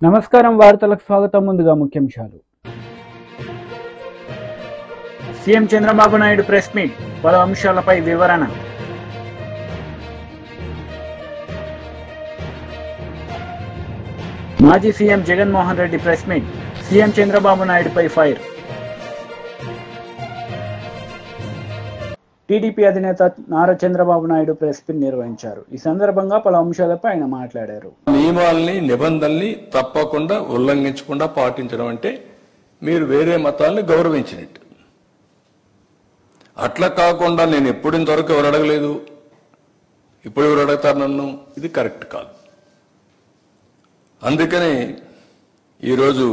నమస్కారం వార్తలకు స్వాగతం. ముందుగా ముఖ్యాంశాలు. CM Chandrababu Naidu press meet, పలు అంశాలపై వివరణ. మాజీ CM Jaganmohan Reddy press meet, CM Chandrababu నాయుడుపై ఫైర్. టీడీపీ అధినేత నారా చంద్రబాబు నాయుడు ప్రెస్ మీట్ నిర్వహించారు. ఈ సందర్భంగా పలు అంశాలపై ఆయన మాట్లాడారు. నియమాల్ని నిబంధనల్ని తప్పకుండా ఉల్లంఘించకుండా పాటించడం అంటే మీరు వేరే మతాల్ని గౌరవించినట్టు. అట్లా కాకుండా నేను ఎప్పుడు ఇంతవరకు ఎవరు అడగలేదు, ఇప్పుడు ఎవరు అడుగుతారు నన్ను, ఇది కరెక్ట్ కాదు. అందుకని ఈరోజు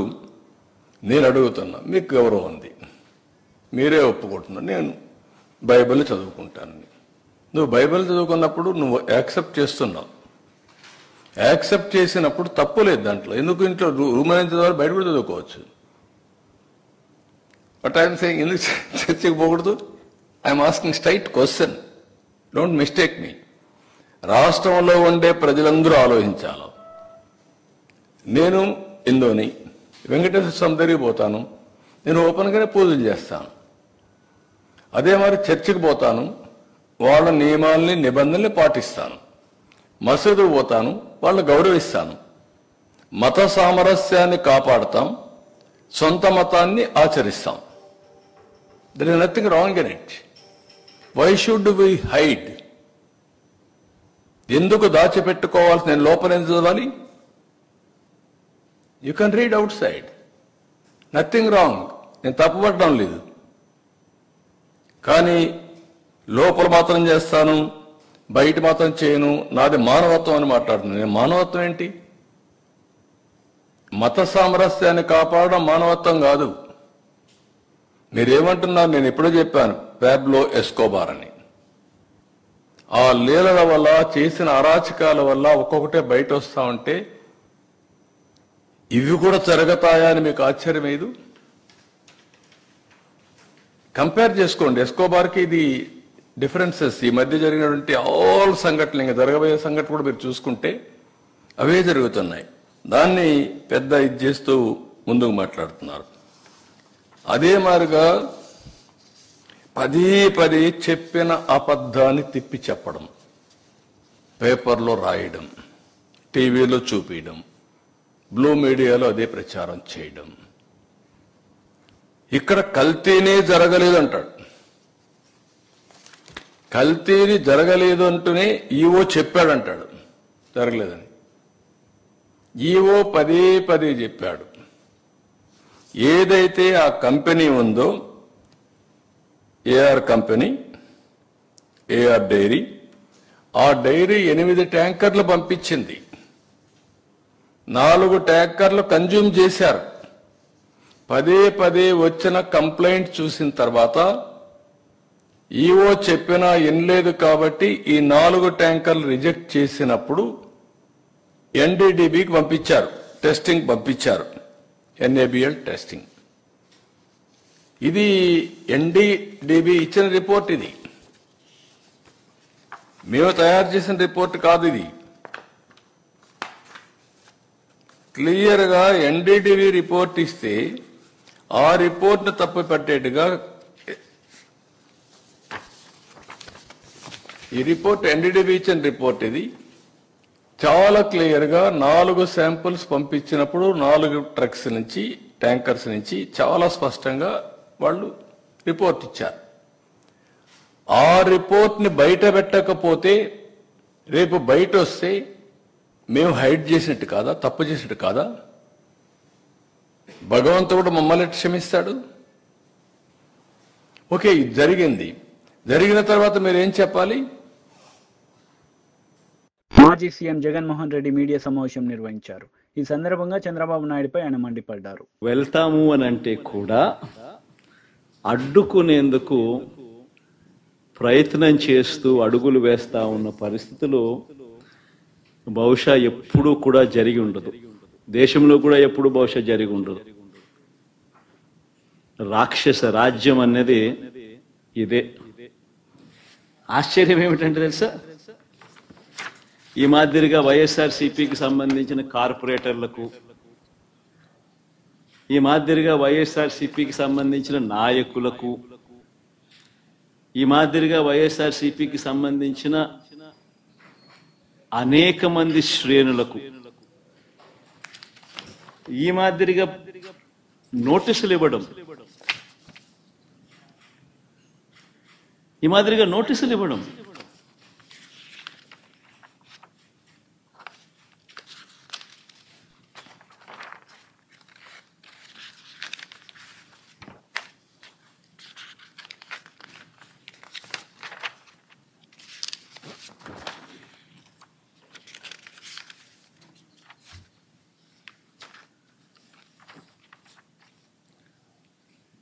నేను అడుగుతున్నా, మీకు గౌరవం ఉంది, మీరే ఒప్పుకుంటున్నా, నేను బైబిల్ చదువుకుంటాను. నువ్వు బైబిల్ చదువుకున్నప్పుడు నువ్వు యాక్సెప్ట్ చేస్తున్నావు. యాక్సెప్ట్ చేసినప్పుడు తప్పు లేదు దాంట్లో. ఎందుకు ఇంట్లో రూమ్ అనేది చదవాలి, బయట కూడా చదువుకోవచ్చు. బట్ ఐఎమ్ సేయింగ్ ఎందుకు చర్చకి పోకూడదు? I'm asking straight question, don't mistake me. రాష్ట్రంలో ఉండే ప్రజలందరూ ఆలోచించాలి. నేను హిందూని, వెంకటేశ్వర స్వామి దగ్గరికి పోతాను, నేను ఓపెన్గానే పూజలు చేస్తాను. అదే మరి చర్చికి పోతాను, వాళ్ళ నియమాల్ని నిబంధనల్ని పాటిస్తాను. మసీదుకు పోతాను, వాళ్ళని గౌరవిస్తాను. మత సామరస్యాన్ని కాపాడుతాం, సొంత మతాన్ని ఆచరిస్తాం. There is nothing wrong in it. Why should we hide? ఎందుకు దాచిపెట్టుకోవాల్సి? నేను లోపల ఎందుకు చదవాలి? You can read outside, nothing wrong. నేను తప్పుపడడం లేదు. కానీ లోపల మాత్రం చేస్తాను, బయట మాత్రం చేయను, నాది మానవత్వం అని మాట్లాడుతున్నాను. నేను మానవత్వం ఏంటి? మత సామరస్యాన్ని కాపాడడం మానవత్వం కాదు. మీరేమంటున్నారు? నేను ఎప్పుడో చెప్పాను, పాబ్లో ఎస్కోబార్ అని. ఆ లీలల వల్ల, చేసిన అరాచకాల వల్ల ఒక్కొక్కటే బయట వస్తా ఉంటే ఇవి కూడా జరుగుతాయా అని మీకు ఆశ్చర్యమేదు? కంపేర్ చేసుకోండి. ఎస్కోబార్కి ఇది డిఫరెన్సెస్. ఈ మధ్య జరిగినటువంటి ఆల్ సంఘటనలు, ఇంకా జరగబోయే సంఘటన కూడా మీరు చూసుకుంటే అవే జరుగుతున్నాయి. దాన్ని పెద్ద ఇది చేస్తూ ముందుకు మాట్లాడుతున్నారు. అదే మాదిరిగా పదే చెప్పిన అబద్ధాన్ని తిప్పి చెప్పడం, పేపర్లో రాయడం, టీవీలో చూపించడం, బ్లూ మీడియాలో అదే ప్రచారం చేయడం. ఇక్కడ కల్తీనే జరగలేదు అంటాడు. కల్తీని జరగలేదు అంటూనే ఈవో చెప్పాడంటాడు జరగలేదని. ఈవో పదే చెప్పాడు. ఏదైతే ఆ కంపెనీ ఉందో, ఏఆర్ కంపెనీ, ఏఆర్ డైరీ, ఆ డైరీ 8 ట్యాంకర్లు పంపించింది. 4 ట్యాంకర్లు కన్జ్యూమ్ చేశారు. పదే వచ్చిన కంప్లైంట్ చూసిన తర్వాత ఈవో చెప్పినా వినలేదు కాబట్టి ఈ 4 ట్యాంకర్లు రిజెక్ట్ చేసినప్పుడు ఎన్డీడీబీకి పంపించారు, టెస్టింగ్ పంపించారు, ఎన్ఏబిఎల్ టెస్టింగ్. ఇది ఎన్డీడీబీ ఇచ్చిన రిపోర్ట్. ఇది మేము తయారు చేసిన రిపోర్ట్ కాదు. ఇది క్లియర్గా ఎన్డీడీబీ రిపోర్ట్ ఇస్తే ఆ రిపోర్ట్ను తప్పుపట్టేట్టుగా ఈ రిపోర్ట్ ఎన్డీడీబీ ఇచ్చిన రిపోర్ట్. ఇది చాలా క్లియర్గా 4 శాంపుల్స్ పంపించినప్పుడు 4 ట్రక్స్ నుంచి, ట్యాంకర్స్ నుంచి చాలా స్పష్టంగా వాళ్ళు రిపోర్ట్ ఇచ్చారు. ఆ రిపోర్ట్ని బయట పెట్టకపోతే రేపు బయట వస్తే మేము హైడ్ చేసినట్టు కాదా, తప్పు చేసినట్టు కాదా? భగవంతుడు మమ్మల్ని క్షమిస్తాడు? ఓకే, ఇది జరిగింది. జరిగిన తర్వాత మీరేం చెప్పాలి? మాజీ సీఎం జగన్మోహన్ రెడ్డి మీడియా సమావేశం నిర్వహించారు. ఈ సందర్భంగా చంద్రబాబు నాయుడుపై ఆయన మండిపడ్డారు. వెళ్తాము అని అంటే కూడా అడ్డుకునేందుకు ప్రయత్నం చేస్తూ అడుగులు వేస్తా ఉన్న పరిస్థితులు బహుశా ఎప్పుడూ కూడా జరిగి ఉండదు. దేశంలో కూడా ఎప్పుడు బహుశా జరిగి ఉండదు. రాక్షస రాజ్యం అనేది ఇదే. ఆశ్చర్యం ఏమిటంటే తెలుసా, ఈ మాదిరిగా వైఎస్ఆర్సీపీకి సంబంధించిన కార్పొరేటర్లకు ఈ మాదిరిగా వైఎస్ఆర్సీపీకి సంబంధించిన నాయకులకు, ఈ మాదిరిగా వైఎస్ఆర్సీపీకి సంబంధించిన అనేక మంది శ్రేణులకు ఈ మాదిరిగా నోటీసులు ఇవ్వడం,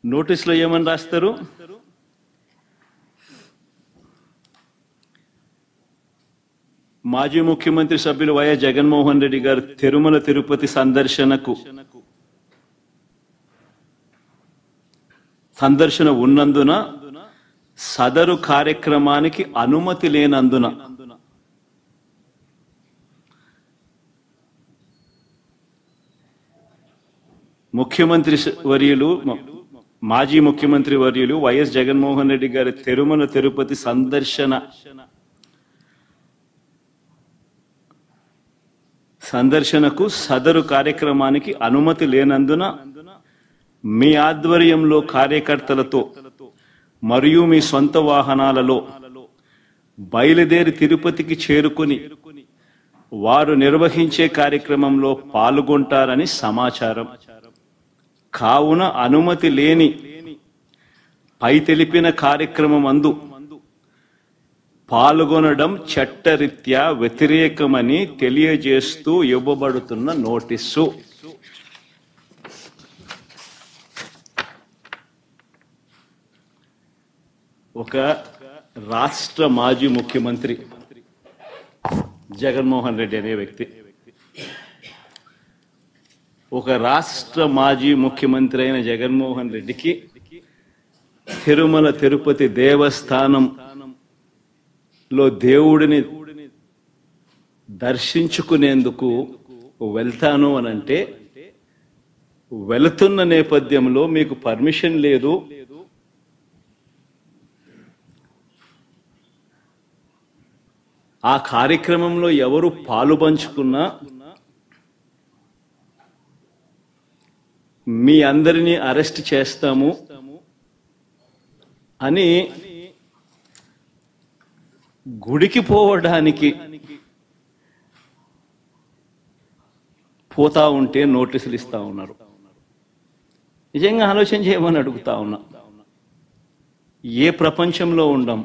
నోటీసులో ఏమని రాస్తారు? మాజీ ముఖ్యమంత్రి సభ్యులు వైఎస్ జగన్మోహన్ రెడ్డి గారు తిరుమల తిరుపతి సందర్శన ఉన్నందున సదరు కార్యక్రమానికి అనుమతి లేనందున మాజీ ముఖ్యమంత్రి వర్యులు వైఎస్ జగన్మోహన్ రెడ్డి గారి తిరుమల తిరుపతి సందర్శనకు సదరు కార్యక్రమానికి అనుమతి లేనందున మీ ఆధ్వర్యంలో కార్యకర్తలతో మరియు మీ సొంత వాహనాలలో బయలుదేరి తిరుపతికి చేరుకుని వారు నిర్వహించే కార్యక్రమంలో పాల్గొంటారని సమాచారం. కావున అనుమతి లేని పై తెలిపిన కార్యక్రమం అందు పాల్గొనడం చట్టరీత్యా వ్యతిరేకమని తెలియజేస్తూ ఇవ్వబడుతున్న నోటీసు. ఒక రాష్ట్ర మాజీ ముఖ్యమంత్రి జగన్మోహన్ రెడ్డి అనే వ్యక్తి, ఒక రాష్ట్ర మాజీ ముఖ్యమంత్రి అయిన జగన్మోహన్ రెడ్డికి తిరుమల తిరుపతి దేవస్థానంలో దేవుడిని దర్శించుకునేందుకు వెళ్తాను అనంటే, వెళుతున్న నేపథ్యంలో మీకు పర్మిషన్ లేదు, ఆ కార్యక్రమంలో ఎవరు పాలు పంచుకున్నా మీ అందరినీ అరెస్ట్ చేస్తాము అని గుడికి పోవడానికి పోతా ఉంటే నోటీసులు ఇస్తా ఉన్నారు. నిజంగా ఆలోచన చేయమని అడుగుతా ఉన్నా. ఏ ప్రపంచంలో ఉండం?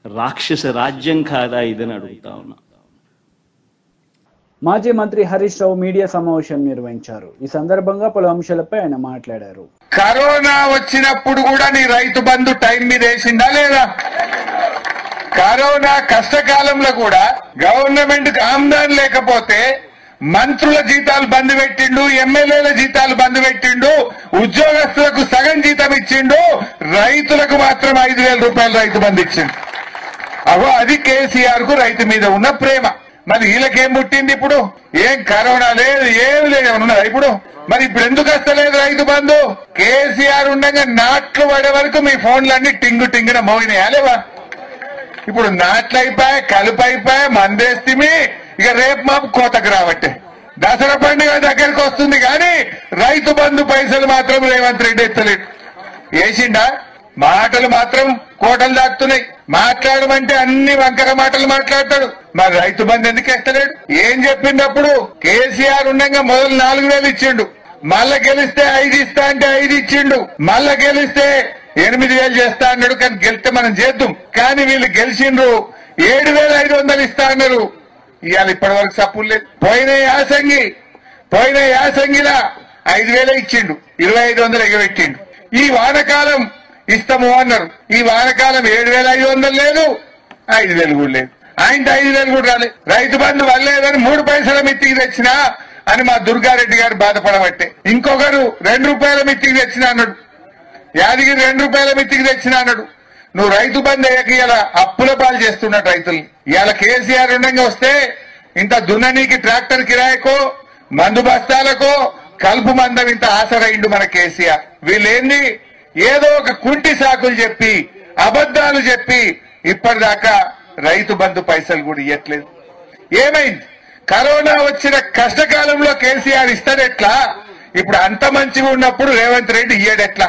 రాక్షస రాజ్యం కాదా ఇదని అడుగుతా ఉన్నా. మాజీ మంత్రి హరీష్ రావు మీడియా సమావేశం నిర్వహించారు. ఈ సందర్భంగా పలు అంశాలపై ఆయన మాట్లాడారు. కరోనా వచ్చినప్పుడు కూడా నీ రైతు బంధు టైం మీద వేసిందా లేదా? కరోనా కష్టకాలంలో కూడా గవర్నమెంట్ కు ఆమ్దాన్ లేకపోతే మంత్రుల జీతాలు బంద్ పెట్టిండు, ఎమ్మెల్యేల జీతాలు బంద్ పెట్టిండు, ఉద్యోగస్తులకు సగం జీతం ఇచ్చిండు, రైతులకు మాత్రం 5,000 రూపాయలు రైతు బంధు ఇచ్చిండు. అగో అది కేసీఆర్ కు రైతు మీద ఉన్న ప్రేమ. మరి వీళ్ళకేం పుట్టింది ఇప్పుడు? ఏం కరోనా లేదు, ఏమి లేదు, ఉన్నదా ఇప్పుడు? మరి ఇప్పుడు ఎందుకు వస్తలేదు రైతు బంధు? కేసీఆర్ ఉండగా నాట్లు పడే వరకు మీ ఫోన్లన్నీ టింగు టింగున మోగినాయా లేవా? ఇప్పుడు నాట్లు అయిపోయా, కలుపు అయిపోయా, మందేస్తిమి. ఇక రేపు మాపు కోతకు రావట్టే. దసరా పండుగ దగ్గరకు వస్తుంది కానీ రైతు బంధు పైసలు మాత్రం రేవంత్ రెడ్డి ఎత్తలేడు. వేసిండా? మాటలు మాత్రం కోటలు దాటుతున్నాయి. మాట్లాడమంటే అన్ని వంకర మాటలు మాట్లాడతాడు. మరి రైతు బంధు ఎందుకు ఎత్తలేడు? ఏం చెప్పిండప్పుడు? కేసీఆర్ ఉండగా మొదలు 4,000 ఇచ్చిండు, మళ్ళా గెలిస్తే 5 ఇస్తా అంటే 5 ఇచ్చిండు, మళ్ళా గెలిస్తే 8,000 చేస్తా అన్నాడు. కానీ గెలిస్తే మనం చేద్దాం. కానీ వీళ్ళు గెలిచిండ్రు 7,500 ఇస్తా అన్నారు. ఇవాళ ఇప్పటి వరకు సప్పులు లేదు. పోయిన యాసంగిలా 5,000 ఇచ్చిండు, 2,500 ఎగబెట్టిండు. ఈ వానకాలం ఇస్తాము అన్నారు. ఈ వానకాలం 7,500 లేదు, 5,000 కూడా లేదు. ఆయన 5,000 కూడా రాలేదు. రైతు బంధు వల్లేదని 3 పైసల మిత్తికి తెచ్చినా అని మా దుర్గారెడ్డి గారు బాధపడబట్టే. ఇంకొకరు 2 రూపాయల మిత్తికి తెచ్చినా అన్నాడు. యాదగిరి 2 రూపాయల మిత్తికి తెచ్చినా అన్నాడు. నువ్వు రైతు బంధు అయ్యాక ఇలా అప్పుల పాలు చేస్తున్నట్టు రైతులు. ఇవాళ కేసీఆర్ ఉండగా వస్తే ఇంత దున్ననీకి ట్రాక్టర్ కిరాయికో, మందు బస్తాలకో, కలుపు మందం ఇంత ఆసరైండు మన కేసీఆర్. వీళ్ళేంది ఏదో ఒక కుంటి సాకులు చెప్పి అబద్ధాలు చెప్పి ఇప్పటిదాకా రైతు బంధు పైసలు కూడా ఇవ్వట్లేదు. ఏమైంది? కరోనా వచ్చిన కష్టకాలంలో కేసీఆర్ ఇస్తాడెట్లా? ఇప్పుడు అంత మంచిగా ఉన్నప్పుడు రేవంత్ రెడ్డి ఇయ్యడెట్లా?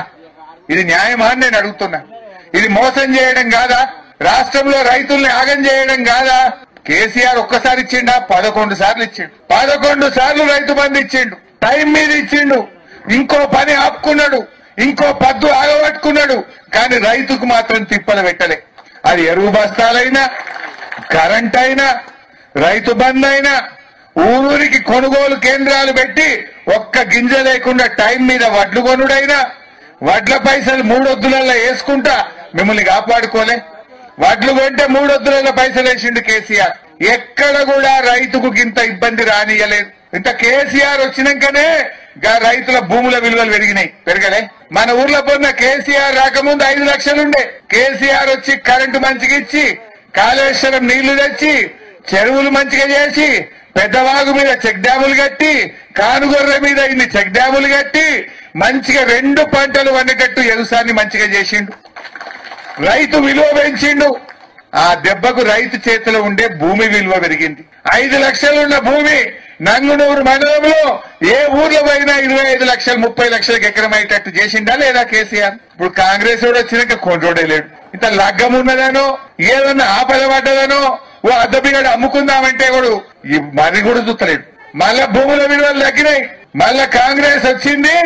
ఇది న్యాయమా అని నేను అడుగుతున్నా. ఇది మోసం చేయడం కాదా? రాష్ట్రంలో రైతుల్ని ఆగం చేయడం కాదా? కేసీఆర్ ఒక్కసారి ఇచ్చిండా? 11 సార్లు ఇచ్చిండు. 11 సార్లు రైతు బంధు ఇచ్చిండు. టైం మీద ఇచ్చిండు. ఇంకో పని ఆపుకున్నాడు, ఇంకో పద్దు ఆగబట్టుకున్నాడు. కానీ రైతుకు మాత్రం తిప్పలు పెట్టలే. అది ఎరువు బస్తాలైనా, కరెంట్ అయినా, రైతు బంధు అయినా, ఊరూరికి కొనుగోలు కేంద్రాలు పెట్టి ఒక్క గింజ లేకుండా టైం మీద వడ్లు కొనుడైనా, వడ్ల పైసలు 3 వద్దులలో వేసుకుంటా మిమ్మల్ని కాపాడుకోలే. వడ్లు కొంటే 3 వద్దులలో పైసలు వేసిండు కేసీఆర్. ఎక్కడ కూడా రైతుకు ఇంత ఇబ్బంది రానియలేదు. ఇంత కేసీఆర్ వచ్చినాకనే రైతుల భూముల విలువలు పెరగలే. మన ఊర్లో పొన్న కేసీఆర్ రాకముందు 5 లక్షలుండే. కేసీఆర్ వచ్చి కరెంటు మంచిగా ఇచ్చి, కాళేశ్వరం నీళ్లు తెచ్చి, చెరువులు మంచిగా చేసి, పెద్దవాగు మీద చెక్ డ్యాములు కట్టి, కానుగొర్ర మీద ఇన్ని చెక్ డ్యాములు కట్టి మంచిగా 2 పంటలు వండేటట్టు వ్యవసాయాన్ని మంచిగా చేసిండు. రైతు విలువ పెంచిండు. ఆ దెబ్బకు రైతు చేతిలో ఉండే భూమి విలువ పెరిగింది. 5 లక్షలున్న భూమి నంగునూరు మండలంలో ఏ ఊర్లో పోయినా 25 లక్షలు 30 లక్షలకు ఎకరం అయ్యేటట్టు చేసిండా లేదా కేసీఆర్? ఇప్పుడు కాంగ్రెస్ వాడు వచ్చినాక కొండ్రోడే లేడు. ఇంత లగ్గం ఉన్నదనో, ఏదన్నా ఆపద పడ్డదనో, ఓ అద్దెపిగడు అమ్ముకుందామంటే కూడా మరి కూడా చూస్తలేడు. మళ్ళా భూముల విలువలు తగ్గినాయి. మళ్ళా కాంగ్రెస్ వచ్చింది,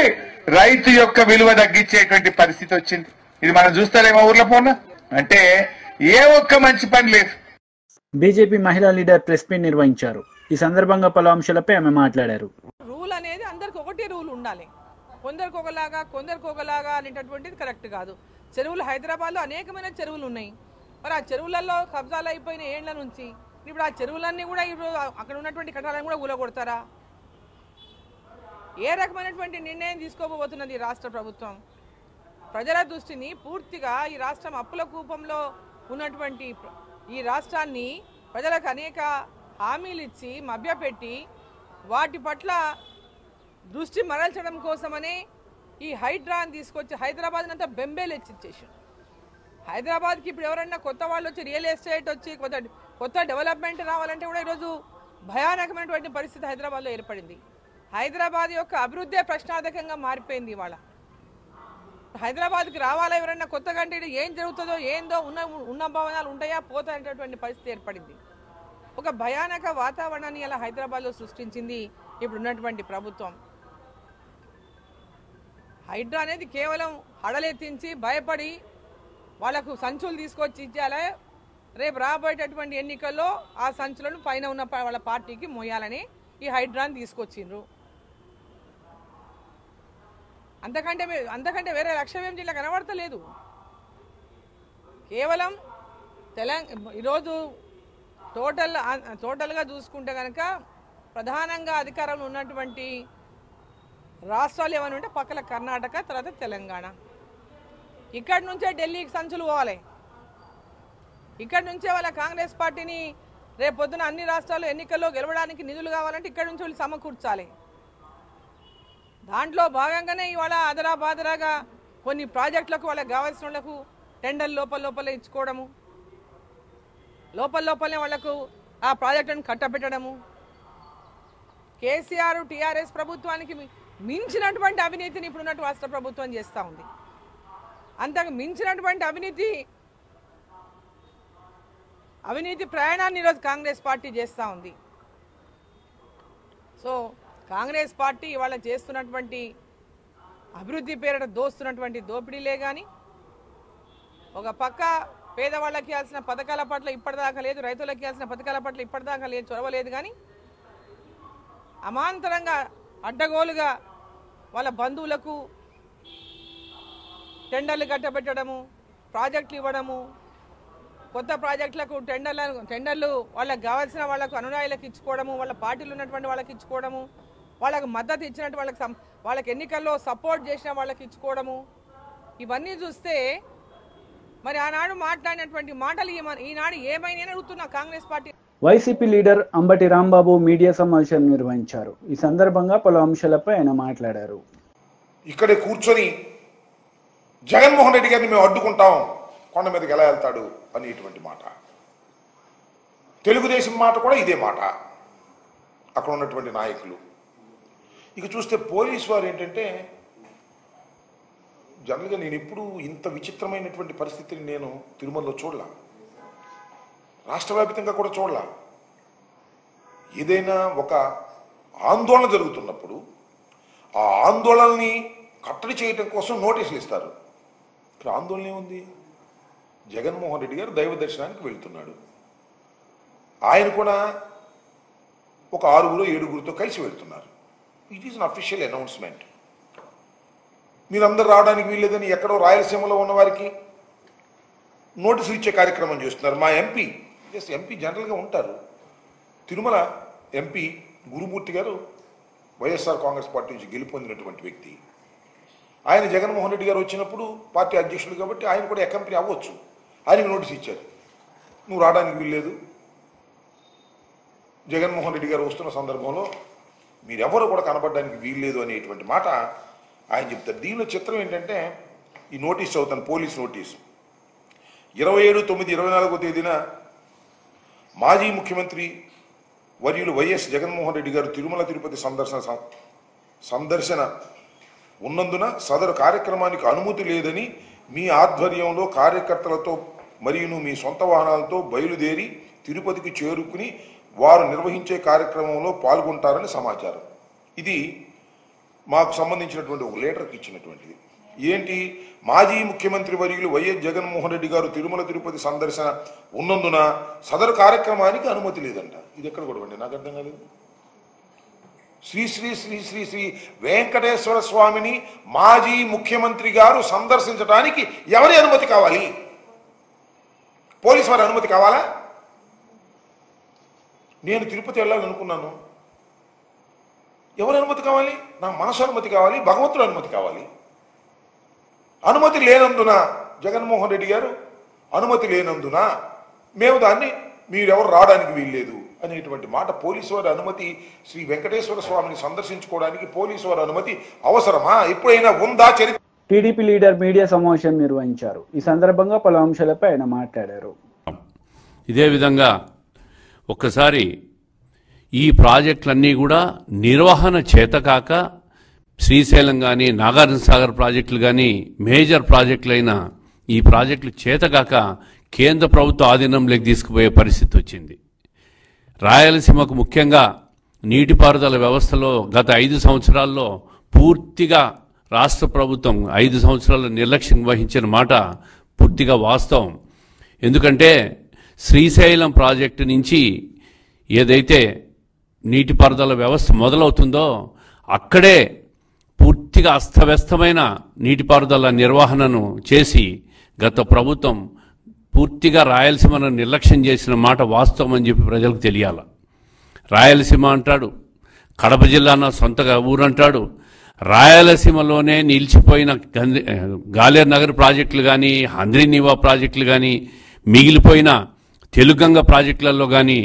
రైతు యొక్క విలువ తగ్గించేటువంటి పరిస్థితి వచ్చింది. ఇది మనం చూస్తారేమో ఊర్లో పోనా అంటే ఏ ఒక్క మంచి పని లేదు. బీజేపీ మహిళా లీడర్ ప్రెస్ మీట్ నిర్వహించారు. ఈ సందర్భంగా పలు అంశాలపై ఆమె మాట్లాడారు. రూల్ అనేది అందరికి ఒకటే రూల్ ఉండాలి. కొందరికి ఒకలాగా అనేటటువంటిది కరెక్ట్ కాదు. చెరువులు హైదరాబాద్లో అనేకమైన చెరువులు ఉన్నాయి. మరి ఆ చెరువులలో కబ్జాలు అయిపోయిన ఏళ్ల నుంచి ఇప్పుడు ఆ చెరువులన్నీ కూడా ఇప్పుడు అక్కడ ఉన్నటువంటి కట్టాలను కూడా ఊలగొడతారా? ఏ రకమైనటువంటి నిర్ణయం తీసుకోబోతున్నది రాష్ట్ర ప్రభుత్వం? ప్రజల దృష్టిని పూర్తిగా ఈ రాష్ట్రం అప్పుల కూపంలో ఉన్నటువంటి ఈ రాష్ట్రాన్ని ప్రజలకు అనేక హామీలు ఇచ్చి మభ్యపెట్టి వాటి పట్ల దృష్టి మరల్చడం కోసమనే ఈ హైడ్రాని తీసుకొచ్చి హైదరాబాద్ అంతా బెంబేలెచ్చేసారు. హైదరాబాద్కి ఇప్పుడు ఎవరైనా కొత్త వాళ్ళు వచ్చి రియల్ ఎస్టేట్ వచ్చి కొత్త డెవలప్మెంట్ రావాలంటే కూడా ఈరోజు భయానకమైనటువంటి పరిస్థితి హైదరాబాద్లో ఏర్పడింది. హైదరాబాద్ యొక్క అభివృద్ధి ప్రశ్నార్థకంగా మారిపోయింది. ఇవాళ హైదరాబాద్కి రావాలా ఎవరైనా కొత్తగా అంటే ఏం జరుగుతుందో ఏందో ఉన్న భవనాలు ఉంటాయా పోతాయనేటటువంటి పరిస్థితి ఏర్పడింది. ఒక భయానక వాతావరణాన్ని అలా హైదరాబాద్లో సృష్టించింది ఇప్పుడున్నటువంటి ప్రభుత్వం. హైడ్రా అనేది కేవలం హడలెత్తించి భయపడి వాళ్లకు సంచులు తీసుకొచ్చి ఇచ్చేయాలి. రేపు రాబోయేటటువంటి ఎన్నికల్లో ఆ సంచులను పైన ఉన్న వాళ్ళ పార్టీకి మోయాలని ఈ హైడ్రాని తీసుకొచ్చిండ్రు. అంతకంటే వేరే లక్ష్యం ఏం జిల్లా కనబడతలేదు. కేవలం ఈరోజు టోటల్గా చూసుకుంటే కనుక ప్రధానంగా అధికారంలో ఉన్నటువంటి రాష్ట్రాలు ఏమైనా ఉంటే పక్కల కర్ణాటక, తర్వాత తెలంగాణ. ఇక్కడి నుంచే ఢిల్లీకి సంచులు పోవాలి. ఇక్కడి నుంచే వాళ్ళ కాంగ్రెస్ పార్టీని రేపు పొద్దున అన్ని రాష్ట్రాలు ఎన్నికల్లో గెలవడానికి నిధులు కావాలంటే ఇక్కడి నుంచి వీళ్ళు సమకూర్చాలి. దాంట్లో భాగంగానే ఇవాళ అదరాబాదరాగా కొన్ని ప్రాజెక్టులకు వాళ్ళకి కావాల్సిన వాళ్లకు టెండర్లు లోపలే ఇచ్చుకోవడము, లోపలనే వాళ్లకు ఆ ప్రాజెక్టులను కట్టబెట్టడము. కేసీఆర్ టీఆర్ఎస్ ప్రభుత్వానికి మించినటువంటి అవినీతిని ఇప్పుడున్నట్టు రాష్ట్ర ప్రభుత్వం చేస్తూ ఉంది. అంతకు మించినటువంటి అవినీతి ప్రయాణాన్ని ఈరోజు కాంగ్రెస్ పార్టీ చేస్తూ ఉంది. సో కాంగ్రెస్ పార్టీ ఇవాళ చేస్తున్నటువంటి అభివృద్ధి పేరిట దోస్తున్నటువంటి దోపిడీలే కానీ, ఒక పక్క పేదవాళ్ళకి ఇవ్వాల్సిన పథకాల పట్ల ఇప్పటిదాకా లేదు, రైతులకు ఇవ్వాల్సిన పథకాల పట్ల ఇప్పటిదాకా లేదు, చొరవలేదు. కానీ అమాంతరంగా అడ్డగోలుగా వాళ్ళ బంధువులకు టెండర్లు కట్టబెట్టడము, ప్రాజెక్టులు ఇవ్వడము, కొత్త ప్రాజెక్టులకు టెండర్లు వాళ్ళకి కావాల్సిన వాళ్ళకు అనునాయులకు ఇచ్చుకోవడము, వాళ్ళ పార్టీలు ఉన్నటువంటి వాళ్ళకి ఇచ్చుకోవడము, వాళ్ళకు మద్దతు ఇచ్చినట్టు వాళ్ళకి ఎన్నికల్లో సపోర్ట్ చేసిన వాళ్ళకి ఇచ్చుకోవడము. ఇవన్నీ చూస్తే మరి ఆనాడు మాట్లాడినటువంటి మాటలు ఈనాడు ఏమైనా అడుగుతున్నా Congress party. YCP leader Ambati Rambabu media సమావేశం నిర్వహించారు. ఈ సందర్భంగా పలు అంశాలపై ఆయన మాట్లాడారు. ఇక్కడే కూర్చొని జగన్మోహన్ రెడ్డి గారిని మేము అడ్డుకుంటాం, కొండ మీదకి ఎలా వెళ్తాడు అనేటువంటి మాట. తెలుగుదేశం మాట కూడా ఇదే మాట, అక్కడ ఉన్నటువంటి నాయకులు. ఇక చూస్తే పోలీసు వారు ఏంటంటే, జనరల్గా నేను ఎప్పుడు ఇంత విచిత్రమైనటువంటి పరిస్థితిని నేను తిరుమలలో చూడలా, రాష్ట్ర వ్యాప్తంగా కూడా చూడలా. ఏదైనా ఒక ఆందోళన జరుగుతున్నప్పుడు ఆ ఆందోళనని కట్టడి చేయడం కోసం నోటీసులు ఇస్తారు. ఇక్కడ ఆందోళన ఏముంది? జగన్మోహన్ రెడ్డి గారు దైవ దర్శనానికి వెళ్తున్నాడు. ఆయన కూడా ఒక 6-7 కలిసి వెళ్తున్నారు. It is an official announcement. మీరందరూ రావడానికి వీల్లేదని ఎక్కడో రాయలసీమలో ఉన్న వారికి నోటీసులు ఇచ్చే కార్యక్రమం చేస్తున్నారు. మా ఎంపీ జనరల్గా ఉంటారు, తిరుమల ఎంపీ గురుమూర్తి గారు వైఎస్ఆర్ కాంగ్రెస్ పార్టీ నుంచి గెలుపొందినటువంటి వ్యక్తి. ఆయన జగన్మోహన్ రెడ్డి గారు వచ్చినప్పుడు పార్టీ అధ్యక్షులు కాబట్టి ఆయన కూడా అకంపెనీ అవ్వచ్చు. ఆయనకు నోటీస్ ఇచ్చారు, నువ్వు రావడానికి వీల్లేదు, జగన్మోహన్ రెడ్డి గారు వస్తున్న సందర్భంలో మీరెవరు కూడా కనబడడానికి వీల్లేదు అనేటువంటి మాట ఆయన చెప్తారు. దీనిలో చిత్రం ఏంటంటే, ఈ నోటీస్ చదువుతాను, పోలీస్ నోటీసు. 27/9/24 తేదీన మాజీ ముఖ్యమంత్రి వర్యులు వైఎస్ జగన్మోహన్ రెడ్డి గారు తిరుమల తిరుపతి సందర్శన ఉన్నందున సదరు కార్యక్రమానికి అనుమతి లేదని మీ ఆధ్వర్యంలో కార్యకర్తలతో మరియు మీ సొంత వాహనాలతో బయలుదేరి తిరుపతికి చేరుకుని వారు నిర్వహించే కార్యక్రమంలో పాల్గొంటారని సమాచారం. ఇది మాకు సంబంధించినటువంటి ఒక లెటర్కి ఇచ్చినటువంటిది. ఏంటి? మాజీ ముఖ్యమంత్రి వర్యులు వైఎస్ జగన్మోహన్ రెడ్డి గారు తిరుమల తిరుపతి సందర్శన ఉన్నందున సదరు కార్యక్రమానికి అనుమతి లేదంట. ఇది ఎక్కడ కూడా అండి, నాకు అర్థం కాలేదు. శ్రీ శ్రీ శ్రీ శ్రీ శ్రీ వెంకటేశ్వర స్వామిని మాజీ ముఖ్యమంత్రి గారు సందర్శించడానికి ఎవరి అనుమతి కావాలి? పోలీసు వారి అనుమతి కావాలా? నేను తిరుపతి వెళ్ళాలనుకున్నాను, ఎవరి అనుమతి కావాలి? నా మనసు అనుమతి కావాలి, భగవంతుడు అనుమతి కావాలి. అనుమతి లేనందున జగన్మోహన్ రెడ్డి గారు అనుమతి లేనందున మేము దాన్ని మీరెవరు రావడానికి వీల్లేదు అనేటువంటి మాట. పోలీసు వారి అనుమతి, శ్రీ వెంకటేశ్వర స్వామిని సందర్శించుకోవడానికి పోలీసు వారి అనుమతి అవసరమా? ఎప్పుడైనా ఉందా? టీడీపీ లీడర్ మీడియా సమావేశం నిర్వహించారు. ఈ సందర్భంగా పలు అంశాలపై ఆయన మాట్లాడారు. ఇదే విధంగా ఒక్కసారి ఈ ప్రాజెక్టులన్నీ కూడా నిర్వహణ చేతకాక, శ్రీశైలం కానీ నాగార్జున సాగర్ ప్రాజెక్టులు కానీ మేజర్ ప్రాజెక్టులైన ఈ ప్రాజెక్టులు చేతకాక కేంద్ర ప్రభుత్వ ఆధీనంలోకి తీసుకుపోయే పరిస్థితి వచ్చింది. రాయలసీమకు ముఖ్యంగా నీటిపారుదల వ్యవస్థలో గత 5 సంవత్సరాల్లో పూర్తిగా రాష్ట్ర ప్రభుత్వం 5 సంవత్సరాల నిర్లక్ష్యం వహించిన మాట పూర్తిగా వాస్తవం. ఎందుకంటే శ్రీశైలం ప్రాజెక్టు నుంచి ఏదైతే నీటిపారుదల వ్యవస్థ మొదలవుతుందో అక్కడే పూర్తిగా అస్తవ్యస్తమైన నీటిపారుదల నిర్వహణను చేసి గత ప్రభుత్వం పూర్తిగా రాయలసీమను నిర్లక్ష్యం చేసిన మాట వాస్తవం అని చెప్పి ప్రజలకు తెలియాల. రాయలసీమ అంటాడు, కడప జిల్లా నా సొంతగా ఊరంటాడు. రాయలసీమలోనే నిలిచిపోయిన గాలేరు నగర్ ప్రాజెక్టులు కానీ, హంద్రీనీవా ప్రాజెక్టులు కానీ, మిగిలిపోయిన తెలుగంగ ప్రాజెక్టులలో కానీ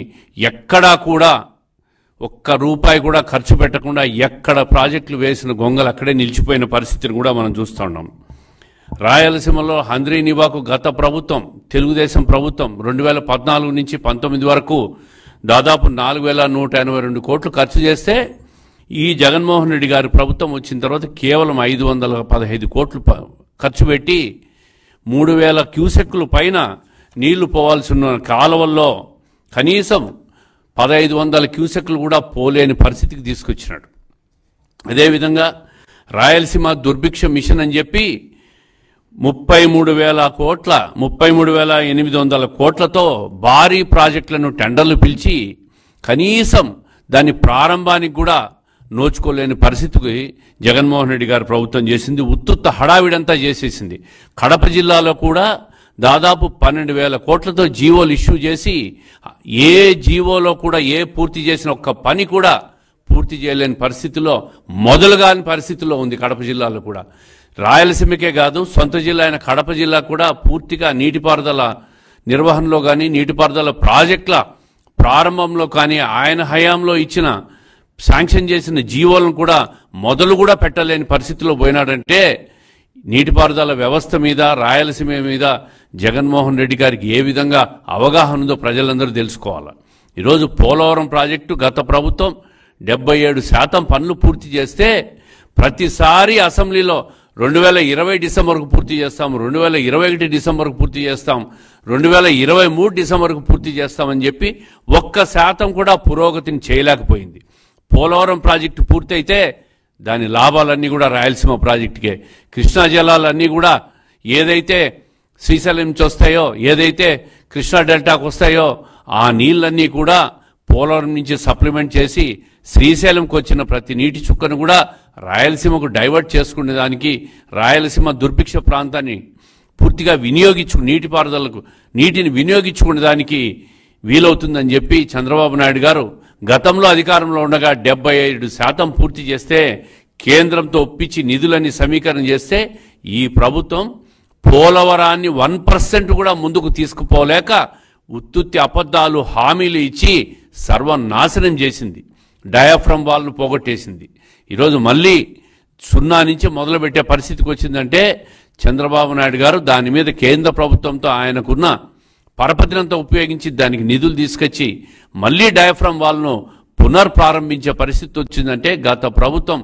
ఎక్కడా కూడా ఒక్క రూపాయి కూడా ఖర్చు పెట్టకుండా ఎక్కడ ప్రాజెక్టులు వేసిన గొంగలు అక్కడే నిలిచిపోయిన పరిస్థితిని కూడా మనం చూస్తూ ఉన్నాం. రాయలసీమలో హంద్రీనీవాకు గత ప్రభుత్వం, తెలుగుదేశం ప్రభుత్వం 2014 నుంచి 19 వరకు దాదాపు 4,182 కోట్లు ఖర్చు చేస్తే ఈ జగన్మోహన్ రెడ్డి గారి ప్రభుత్వం వచ్చిన తర్వాత కేవలం 515 కోట్లు ఖర్చు పెట్టి 3,000 క్యూసెక్కుల పైన నీళ్లు పోవాల్సి ఉన్న కాలువల్లో కనీసం 1,500 క్యూసెక్లు కూడా పోలేని పరిస్థితికి తీసుకొచ్చినాడు. అదేవిధంగా రాయలసీమ దుర్భిక్ష మిషన్ అని చెప్పి 33,800 కోట్లతో భారీ ప్రాజెక్టులను టెండర్లు పిలిచి కనీసం దాని ప్రారంభానికి కూడా నోచుకోలేని పరిస్థితికి జగన్మోహన్ రెడ్డి గారు ప్రభుత్వం చేసింది. ఉత్తుత్త హడావిడంతా చేసేసింది. కడప జిల్లాలో కూడా దాదాపు 12,000 కోట్లతో జీవోలు ఇష్యూ చేసి ఏ జీవోలో కూడా ఏ పూర్తి చేసిన ఒక్క పని కూడా పూర్తి చేయలేని పరిస్థితిలో, మొదలుగాని పరిస్థితిలో ఉంది కడప జిల్లాలో కూడా. రాయలసీమకే కాదు, సొంత జిల్లా అయిన కడప జిల్లా కూడా పూర్తిగా నీటిపారుదల నిర్వహణలో కానీ నీటిపారుదల ప్రాజెక్టుల ప్రారంభంలో కానీ ఆయన హయాంలో ఇచ్చిన శాంక్షన్ చేసిన జీవోలను కూడా మొదలు కూడా పెట్టలేని పరిస్థితిలో పోయినాడంటే నీటిపారుదల వ్యవస్థ మీద రాయలసీమ మీద జగన్మోహన్ రెడ్డి గారికి ఏ విధంగా అవగాహన ఉందో ప్రజలందరూ తెలుసుకోవాలి. ఈరోజు పోలవరం ప్రాజెక్టు గత ప్రభుత్వం 77% పనులు పూర్తి చేస్తే ప్రతిసారి అసెంబ్లీలో 2020 డిసెంబర్కు పూర్తి చేస్తాం, 2021 డిసెంబర్కు పూర్తి చేస్తాం, 2023 డిసెంబర్కు పూర్తి చేస్తామని చెప్పి 1% కూడా పురోగతిని చేయలేకపోయింది. పోలవరం ప్రాజెక్టు పూర్తయితే దాని లాభాలన్నీ కూడా రాయలసీమ ప్రాజెక్టుకే. కృష్ణా జలాలన్నీ కూడా ఏదైతే శ్రీశైలం నుంచి వస్తాయో, ఏదైతే కృష్ణా డెల్టాకు వస్తాయో ఆ నీళ్ళన్నీ కూడా పోలవరం నుంచి సప్లిమెంట్ చేసి శ్రీశైలంకి వచ్చిన ప్రతి నీటి చుక్కను కూడా రాయలసీమకు డైవర్ట్ చేసుకునే దానికి, రాయలసీమ దుర్భిక్ష ప్రాంతాన్ని పూర్తిగా నీటిపారుదలకు నీటిని వినియోగించుకునే దానికి వీలవుతుందని చెప్పి చంద్రబాబు నాయుడు గారు గతంలో అధికారంలో ఉండగా 75% పూర్తి చేస్తే, కేంద్రంతో ఒప్పించి నిధులని సమీకరణ చేస్తే ఈ ప్రభుత్వం పోలవరాన్ని 1% కూడా ముందుకు తీసుకుపోలేక ఉత్తుత్తి అబద్ధాలు హామీలు ఇచ్చి సర్వనాశనం చేసింది. డయాఫ్రమ్ వాల్ను పోగొట్టేసింది. ఈరోజు మళ్ళీ 0 నుంచి మొదలుపెట్టే పరిస్థితికి వచ్చిందంటే చంద్రబాబు నాయుడు గారు దాని మీద కేంద్ర ప్రభుత్వంతో ఆయనకున్న పరపతినంతా ఉపయోగించి దానికి నిధులు తీసుకొచ్చి మళ్ళీ డయాఫ్రమ్ వాల్ను పునర్ప్రారంభించే పరిస్థితి వచ్చిందంటే గత ప్రభుత్వం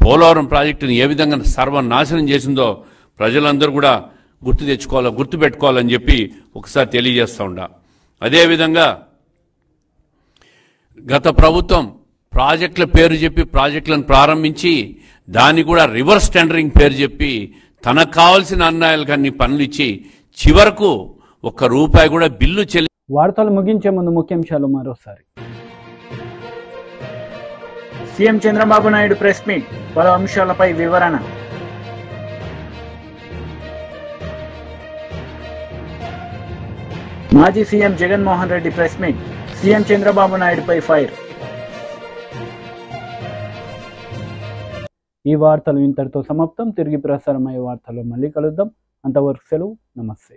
పోలవరం ప్రాజెక్టును ఏ విధంగా సర్వనాశనం చేసిందో ప్రజలందరూ కూడా గుర్తుపెట్టుకోవాలని చెప్పి ఒకసారి తెలియజేస్తూ ఉండా. అదేవిధంగా గత ప్రభుత్వం ప్రాజెక్టుల పేరు చెప్పి ప్రాజెక్టులను ప్రారంభించి దాన్ని కూడా రివర్స్ టెండరింగ్ పేరు చెప్పి తనకు కావాల్సిన అన్యాయాలకు అన్ని పనులు ఇచ్చి చివరకు ₹1 కూడా బిల్లు వార్తలు ముగించే ముందు ముఖ్యాంశాలు మరోసారి. CM Chandrababu Naidu press meet, పలు అంశాలపై వివరణ. మాజీ CM Jaganmohan Reddy press meet, CM Chandrababu నాయుడుపై ఫైర్. ఈ వార్తలు ఇంతటితో సమాప్తం. తిరిగి ప్రసారమయ్యే వార్తల్లో మళ్ళీ కలుద్దాం. అంతవరకు సెలవు. నమస్తే.